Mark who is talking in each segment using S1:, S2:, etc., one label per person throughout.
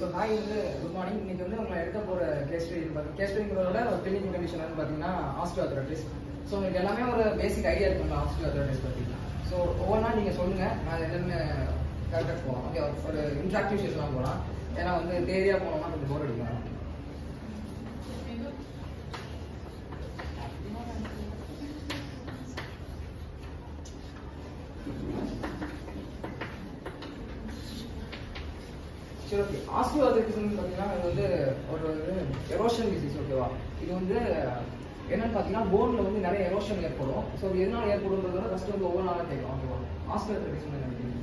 S1: So hi வந்து good morning. இன்னைக்கு வந்து உங்களை எடுக்க போகிற கேஸ் ஸ்டடிங்கிறதோட ஒரு கிளினிக்கல் கண்டிஷன் வந்து பார்த்தீங்கன்னா ஆஸ்டியோஆர்த்ரைட்டிஸ். ஸோ உங்களுக்கு எல்லாமே ஒரு பேசிக் ஐடியா இருக்குங்களா ஆஸ்டியோஆர்த்ரைட்டிஸ் பற்றி? ஸோ ஒவ்வொன்றா நீங்கள் சொல்லுங்கள், நான் என்னென்ன கரெக்டாக போகலாம். ஓகே, ஒரு இன்ட்ராக்டிவ் செஷன்லாம் போகலாம். ஏன்னா வந்து தேரியாக போனோம்னா கொஞ்சம் போர் அடிக்கலாம். சரி, ஓகே. ஆஸ்டியோஆர்த்ரைட்டிஸ்னு பார்த்தீங்கன்னா இது வந்து ஒரு எரோஷன் டிசீஸ். ஓகேவா? இது வந்து என்னன்னு பார்த்தீங்கன்னா போனில் வந்து நிறைய எரோஷன் ஏற்படும். ஸோ இது எதனால ஏற்படும்ன்றத ஃபர்ஸ்ட் வந்து ஒவ்வொரு நாளாக கேட்கலாம். ஓகேவா? ஆஸ்டியோஆர்த்ரைட்டிஸ் நினைக்கிறீங்க?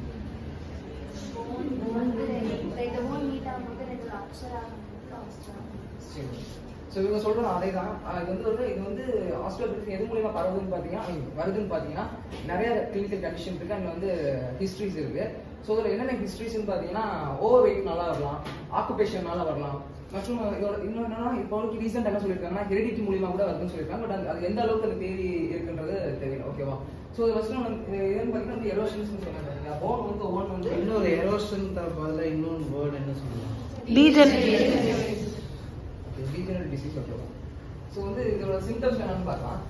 S1: சரி, ஸோ இவங்க சொல்றது அதே தான். இது வந்து ஆஸ்டியோஆர்த்ரைட்டிஸ் எது மூலியமா வருதுன்னு பார்த்தீங்கன்னா நிறைய கிளினிக்கல் கண்டிஷன் இருக்கு. அங்கே வந்து ஹிஸ்ட்ரிஸ் இருக்கு. ஸோ இதில் என்னென்ன ஹிஸ்ட்ரிஸ்ன்னு பார்த்தீங்கன்னா ஓவர் வெயிட்னால வரலாம், ஆக்குபேஷன்னால வரலாம், மற்றும் இதோட இன்னும் என்னன்னா இப்போ ரீசெண்ட் என்ன சொல்லியிருக்காங்கன்னா ஹெரிடிட்டி மூலியமா கூட வருதுன்னு சொல்லியிருக்காங்க. பட் அது எந்த அளவுக்கு அந்த தேரி இருக்குன்றது தெரியல. ஓகேவா? ஸோ இது ஃபர்ஸ்ட் இதுன்னு பார்த்தீங்கன்னா எரோஷன்ஸ் சொன்னாங்க. போன் வந்து ஒவ்வொன்று வந்து
S2: இன்னொரு எரோஷன் பதில் இன்னொரு வேர்டு என்ன சொல்லுவாங்க?
S1: Degenerative disease. ஓகேவா? ஸோ வந்து இதோட சிம்டம்ஸ் என்னன்னு பார்க்கலாம்.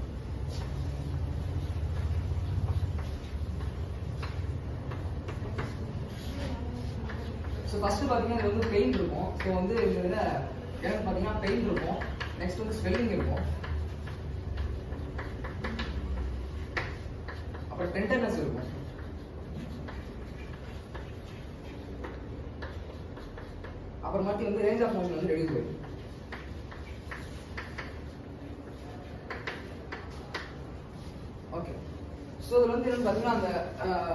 S1: ஸோ ஃபர்ஸ்ட் பார்த்தீங்கன்னா இது வந்து பெயின் இருக்கும். ஸோ வந்து இதில் எனக்கு பார்த்தீங்கன்னா பெயின் இருக்கும். நெக்ஸ்ட் வந்து ஸ்வெல்லிங் இருக்கும். அப்புறம் டெண்டர்னஸ் இருக்கும். அப்புறமாட்டி வந்து ரேஞ்ச் ஆஃப் மோஷன் வந்து ரெடியூஸ் ஆகும். ஓகே, ஸோ இதில் வந்து என்னன்னு பார்த்தீங்கன்னா அந்த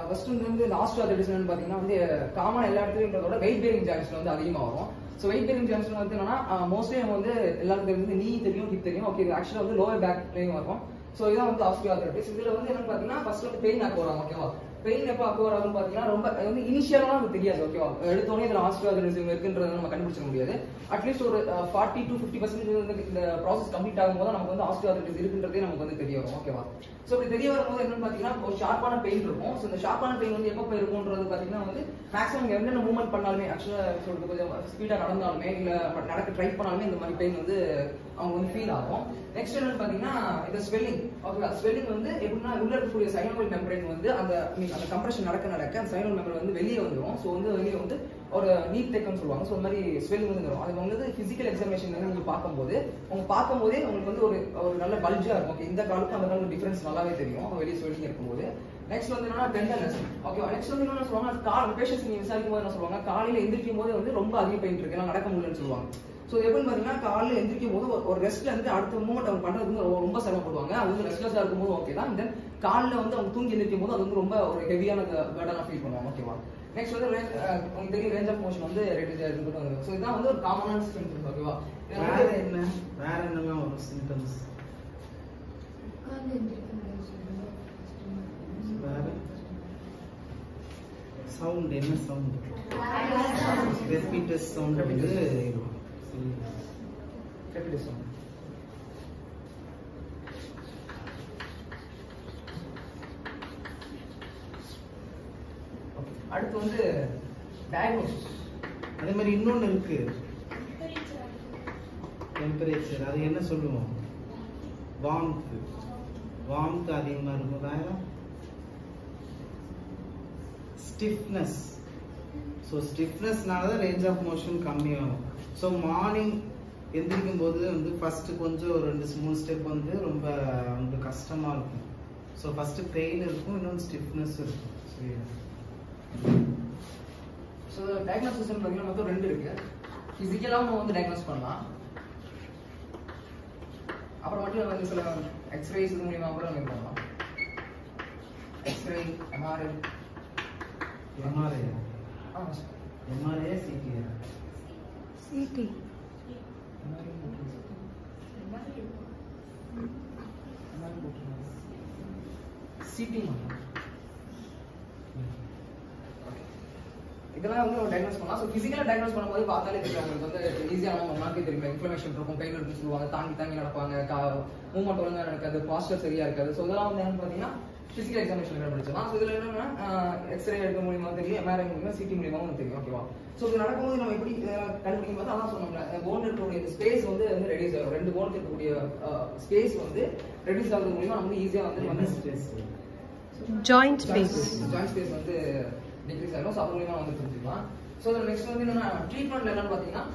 S1: ஃபர்ஸ்ட் வந்து இந்த ஆஸ்டியோஆர்த்ரைட்டிஸ் என்னன்னு பார்த்தீங்கன்னா வந்து காமன் எல்லா இடத்துலையும் வெயிட் பேரிங் ஜாயின்ஸ்ல வந்து அதிகமாக வரும். ஸோ வெயிட் பேரிங் ஜாயின்ஸ்ல வந்து என்னன்னா மோஸ்ட்லி நம்ம வந்து எல்லாருக்கும் தெரிஞ்சு நீ தெரியும், ஹிப் தெரியும். ஓகே, இது ஆக்சுவலாக வந்து லோவர் பேக்லையும் வரும். ஸோ இதான் வந்து ஆஸ்டியோஆர்த்ரைட்டிஸ். இதில் வந்து என்னன்னு பார்த்தீங்கன்னா ஃபர்ஸ்ட் வந்து பெயின் ஆக்க வராங்க. ஓகேவா? பெயின் எப்போ அக்கோ வராதுன்னு பார்த்தீங்கன்னா ரொம்ப வந்து இனிஷியலாக நமக்கு தெரியாது. ஓகேவா? எடுத்தோடனே இதில் ஆஸ்டியோஆர்த்ரைட்டிஸ் இருக்குன்றதை நம்ம கண்டுபிடிச்சிட முடியாது. அட்லீஸ்ட் ஒரு 40 to 50% வந்து இந்த ப்ராசஸ் கம்ப்ளீட் ஆகும்போது நமக்கு வந்து ஆஸ்டியோஆர்த்ரைட்டிஸ் இருக்குன்றதே நமக்கு வந்து தெரிய வரும். ஓகேவா? ஸோ இப்படி தெரிய வரும்போது என்னன்னு பார்த்தீங்கன்னா ஒரு ஷார்ப்பான பெயின் இருக்கும். ஸோ இந்த ஷார்ப்பான பெயின் வந்து எப்போ இருக்கும்ன்றது பார்த்தீங்கன்னா வந்து மேக்ஸிமம் என்னென்ன மூவ்மெண்ட் பண்ணாலுமே, ஆக்சுவலாக சொல்றது கொஞ்சம் ஸ்பீடாக நடந்தாலுமே இல்லை நடக்க ட்ரை பண்ணாலுமே இந்த மாதிரி பெயின் வந்து அவங்க வந்து ஃபீல் ஆகும். நெக்ஸ்ட் என்னன்னு பார்த்தீங்கன்னா இந்த ஸ்வெல்லிங். ஓகேவா? ஸ்வெல்லிங் வந்து எப்படின்னா உள்ள இருக்கக்கூடிய சைனோவியல் மெம்பரேன் வந்து அந்த கம்ப்ரஷன் நடக்க அந்த சைனோவியல் மெம்பரேன் வந்து வெளியே வந்துடும். ஸோ வந்து வெளியே வந்து ஒரு நீட் தேக்கம்னு சொல்லுவாங்க. ஸோ இந்த மாதிரி ஸ்வெல்லிங் வந்து வரும். அது வந்து பிசிக்கல் எக்ஸாமினேஷன் வந்து நீங்க பார்க்கும்போதே உங்களுக்கு வந்து ஒரு நல்ல பல்ஜா இருக்கும். ஓகே, இந்த காலுக்கும் அந்த காலுக்கும் டிஃபரன்ஸ் நல்லாவே தெரியும் வெளியே ஸ்வெல்லிங் இருக்கும்போது. நெக்ஸ்ட் வந்து என்னன்னா டெண்டர்னஸ். ஓகேவா? நெக்ஸ்ட் வந்து என்ன சொல்லுவாங்க, பேஷன்ஸ் நீங்க விசாரிக்கும் போது என்ன சொல்லுவாங்க, காலையில எந்திரிக்கும் போது வந்து ரொம்ப அதிக பெயின் இருக்கு, ஏன்னா நடக்க முடியலன்னு சொல்லுவாங்க. ஸோ எப்படின்னு பார்த்தீங்கன்னா காலையில் எந்திரிக்கும் போது ஒரு ரெஸ்ட்ல இருந்து அடுத்த மூமெண்ட் அவங்க பண்றது வந்து ரொம்ப சிரமப்படுவாங்க. அது வந்து ரெஸ்ட்லெஸ்ஸாக இருக்கும்போது ஓகே தான். தென் காலையில் வந்து அவங்க தூங்கி எந்திரிக்கும் போது அது வந்து ரொம்ப ஒரு ஹெவியான பேர்டனாக ஃபீல் பண்ணுவாங்க. ஓகேவா? நெக்ஸ்ட் வந்து உங்களுக்கு தெரியும் ரேஞ்ச் ஆஃப் மோஷன் வந்து ரெடியூஸ் ஆகிருக்கு. ஸோ இதான் வந்து ஒரு காமனான சிம்டம்ஸ். ஓகேவா?
S2: வேற என்னெல்லாம் வரும் சிம்டம்ஸ்? வேற சவுண்ட் என்ன சவுண்ட்? ரெப்பிட்டஸ் சவுண்ட் வந்து இருக்கும்.
S1: ரெப்பிட்டஸ் சவுண்ட். அடுத்து வந்து டயக்னோசிஸ்.
S2: அதே மாதிரி இன்னொன்று இருக்கு, டெம்பரேச்சர். அது என்ன சொல்லுவோம்? வார்ம்த் அதிகமாக இருக்கும். வேற ஸ்டிஃப்னஸ். ஸோ ஸ்டிஃப்னஸ்னால தான் ரேஞ்ச் ஆஃப் மோஷன் கம்மியாகும். ஸோ மார்னிங் எந்திரிக்கும் போது வந்து ஃபர்ஸ்ட் கொஞ்சம் ஒரு 2-3 ஸ்டெப் வந்து ரொம்ப வந்து கஷ்டமா இருக்கும். ஸோ ஃபர்ஸ்ட் பெயின் இருக்கும், இன்னொன்று ஸ்டிஃப்னஸ் இருக்கும். சரியா?
S1: ஸோ டயக்னோசிஸ் பார்த்தீங்கன்னா மொத்தம் 2 இருக்கு. ஃபிசிக்கலாக நம்ம வந்து டயக்னோஸ் பண்ணலாம். அப்புறம் மட்டும் வந்து சில எக்ஸ்ரேஸ் இது மூலியமாக கூட நம்ம பண்ணலாம். X ray, MRI.
S2: MRI CT.
S1: CT இதெல்லாம் வந்து ஒரு டயக்னோஸ் பண்ணலாம். ஸோ ஃபிசிக்கலாக டயக்னோஸ் பண்ணும்போது பார்த்தாலே தெரியும் உங்களுக்கு வந்து ஈஸியாக நமக்கு தெரியும் இன்ஃப்ளமேஷன் இருக்கும், பெயின் இருக்குன்னு சொல்லுவாங்க, தாங்கி நடப்பாங்க, மூவ்மெண்ட் ஒழுங்காக நடக்காது, பாஸ்டர் சரியா இருக்காது. ஸோ இதெல்லாம் வந்து என்னன்னு பார்த்தீங்கன்னா பிசிக்கல் எக்ஸாமினேஷன் கண்டுபிடிச்சலாம். ஸோ இதில் என்னன்னா எக்ஸ்ரே எடுக்க மூலியமா தெரியும், எம்ஆர்ஐ மூலியமா, சிடி மூலியமாவும் தெரியும். ஓகேவா? ஸோ இது நடக்கும்போது நம்ம எப்படி கண்டுபிடிக்கும் போது அதான் சொன்னோம்ல, போன் இருக்கக்கூடிய ஸ்பேஸ் வந்து ரெடியூஸ் ஆகும். 2 போன் இருக்கக்கூடிய ஸ்பேஸ் வந்து ரெடியூஸ் ஆகுறது மூலியமா நமக்கு ஈஸியா வந்து
S3: ஜாயிண்ட் ஸ்பேஸ்
S1: வந்து டிக்ரீஸ் ஆகும். ஸோ அது மூலியமா வந்து புரிஞ்சுக்கலாம். ஸோ நெக்ஸ்ட் வந்து என்னன்னா ட்ரீட்மெண்ட்ல என்னன்னு பார்த்தீங்கன்னா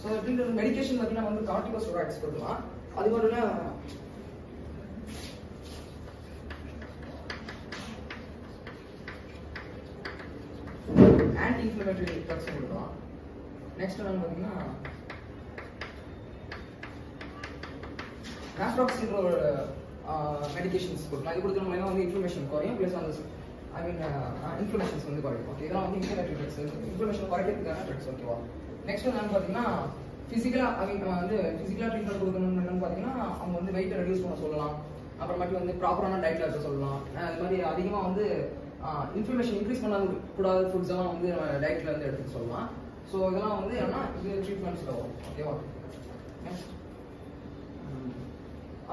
S1: ஸோ மெடிக்கேஷன் பார்த்தீங்கன்னா வந்து கார்டிகோஸ்டெராய்ட்ஸ் கொடுக்கலாம். அது மட்டும் இல்லை ஆன்டி இன்ஃப்ளமேட்டரி ட்ரக்ஸ் கொடுக்கலாம். நெக்ஸ்ட் என்னன்னு பார்த்தீங்கன்னா நாப்ராக்சின் மெடிகேஷன்ஸ் கொடுக்கலாம். இது கொடுக்குற மூலமா வந்து இன்ஃப்ளமேஷன் குறையும், ப்ளஸ் அந்த இன்ஃப்ளமேஷன்ஸ் வந்து குறையும். ஓகே, இதெல்லாம் வந்து இன்ஃப்ளமேட்டரி ட்ரக்ஸ், இன்ஃப்ளமேஷன் குறைக்கிறதுக்கான ட்ரக்ஸ். ஓகேவா? நெக்ஸ்ட் என்னன்னு பார்த்தீங்கன்னா ஃபிசிக்கலா வந்து ஃபிசிக்கலா ட்ரீட்மெண்ட் கொடுக்கணும்னு என்னன்னு பார்த்தீங்கன்னா அவங்க வந்து வெயிட் ரெடியூஸ் பண்ண சொல்லலாம். அப்புறமாட்டி வந்து ப்ராப்பரான டயட்ல இருக்க சொல்லலாம். அது மாதிரி அதிகமாக வந்து இன்ஃப்ளமேஷன் இன்க்ரீஸ் பண்ண கூடாத ஃபுட்ஸ் எல்லாம் வந்து டயட்ல இருந்து எடுத்துக்க சொல்லலாம். ஸோ இதெல்லாம் வந்து என்னன்னா இது ட்ரீட்மெண்ட்ஸ்ல வரும். ஓகேவா? நெக்ஸ்ட்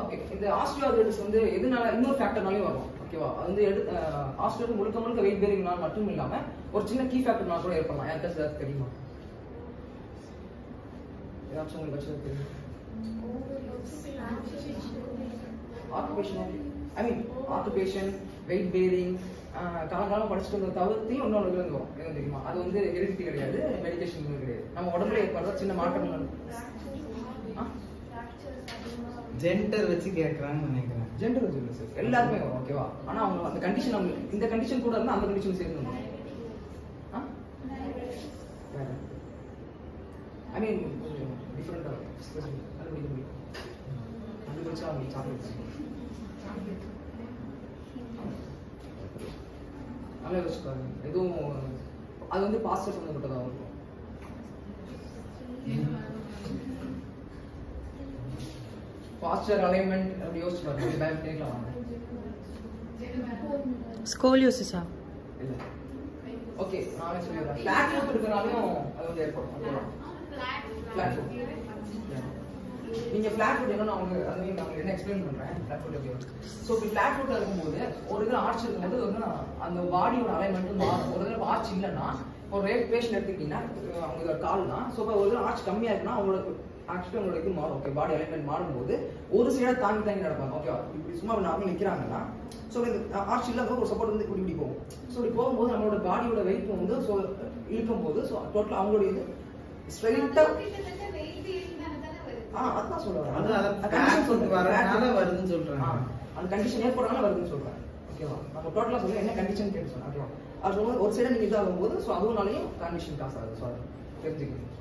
S1: ஓகே, இந்த ஆஸ்டியோஆர்த்ரைட்டிஸ் வந்து எதனால இன்னொரு ஃபேக்டர்னாலையும் வரும். ஓகேவா? அது வந்து ஆஸ்டியோ முழுக்க வெயிட் பேரிங்னால மட்டும் இல்லாம ஒரு சின்ன கீ ஃபேக்டர்னால கூட ஏற்படலாம். யாருக்காச்சும் ஏதாவது தெரியுமா? ஏதாச்சும் உங்களுக்கு வச்சது தெரியும்? ஆக்குபேஷன், வெயிட் பேரிங், காலங்காலம் படிச்சுட்டு வந்த தவிர்த்தையும் இன்னொரு இது வரும். என்ன தெரியுமா? அது வந்து ஹெரிடிட்டி கிடையாது, மெடிகேஷன் கிடையாது. நம்ம உடம்புல ஏற்படுற சின்ன மாற்றங்கள்.
S2: ஜெண்டர் வச்சு கேட்கறான்னு நினைக்கிறேன்.
S1: ஜெண்டர் வச்சு இல்லை சார், எல்லாருமே வரும். ஓகேவா? ஆனா அவங்க அந்த கண்டிஷன், அவங்க இந்த கண்டிஷன் கூட இருந்தா அந்த கண்டிஷன் சேர்ந்து வரும். ஐ மீன் டிஃபரெண்டா கண்டுபிடிக்க முடியும். கண்டுபிடிச்சா அவங்க சாப்பிட்டு நல்லா யோசிச்சுக்காங்க. எதுவும் அது வந்து பாஸ்டர் சம்மந்தப்பட்டதாக இருக்கும். பாஸ்டர் அலைன்மெண்ட் அப்படி யோசிச்சு பாருங்க. பேங்க் கேட்கலாம்.
S3: ஸ்கோலியோசிஸா?
S1: இல்ல. ஓகே, நானே சொல்லிடுறேன். ஃபிளாட் ஃபுட் இருக்கனாலையும் அது வந்து ஏற்படும். ஓகேவா? Flat food. நீங்க ஃபிளாட் ஃபுட் என்னன்னா அவங்க அது நான் என்ன எக்ஸ்பிளைன் பண்றேன். ஃபிளாட் ஃபுட் எப்படி? ஸோ இப்போ ஃபிளாட் ஃபுட் இருக்கும்போது ஒரு இதில் ஆர்ச் இருக்கும்போது வந்து அந்த பாடியோட அலைன்மெண்ட் மாறும். ஒரு இதில் ஆர்ச் இல்லைன்னா ஒரு பேஷண்ட் எடுத்துக்கிட்டீங்கன்னா அவங்க கால் தான். ஸோ இப்போ ஒரு இதில் ஆர்ச் கம்மியா இருக்குன்னா அவங்களுக்கு ஆக்சுவலி உங்களோட இது மாறும். ஓகே, பாடி அலைன்மெண்ட் மாறும்போது ஒரு சைடா தாங்கி நடப்பாங்க. ஓகேவா? இப்படி சும்மா நார்மல் நிற்கிறாங்கன்னா ஸோ இந்த ஆர்ச் இல்லாத ஒரு சப்போர்ட் வந்து இப்படி போகும். ஸோ இப்படி போகும்போது நம்மளோட பாடியோட வெயிட் வந்து ஸோ இழுக்கும் போது ஸோ டோட்டலாக அவங்களோட இது ஸ்ட்ரைட்டா அதான் சொல்லுவாங்க.
S2: வருதுன்னு சொல்றாங்க.
S1: அந்த கண்டிஷன் ஏற்படுறதுனால வருதுன்னு சொல்றாங்க. ஓகேவா? நம்ம டோட்டலா சொல்ல என்ன கண்டிஷன் கேட்டு சொன்னோம். ஓகேவா? அது ஒரு சைடா நீங்க இதாகும் போது ஸோ அதுவும்னாலையும் கண்டிஷன் காசு ஆகுது. ஸோ தெரிஞ்சுக்கணும்.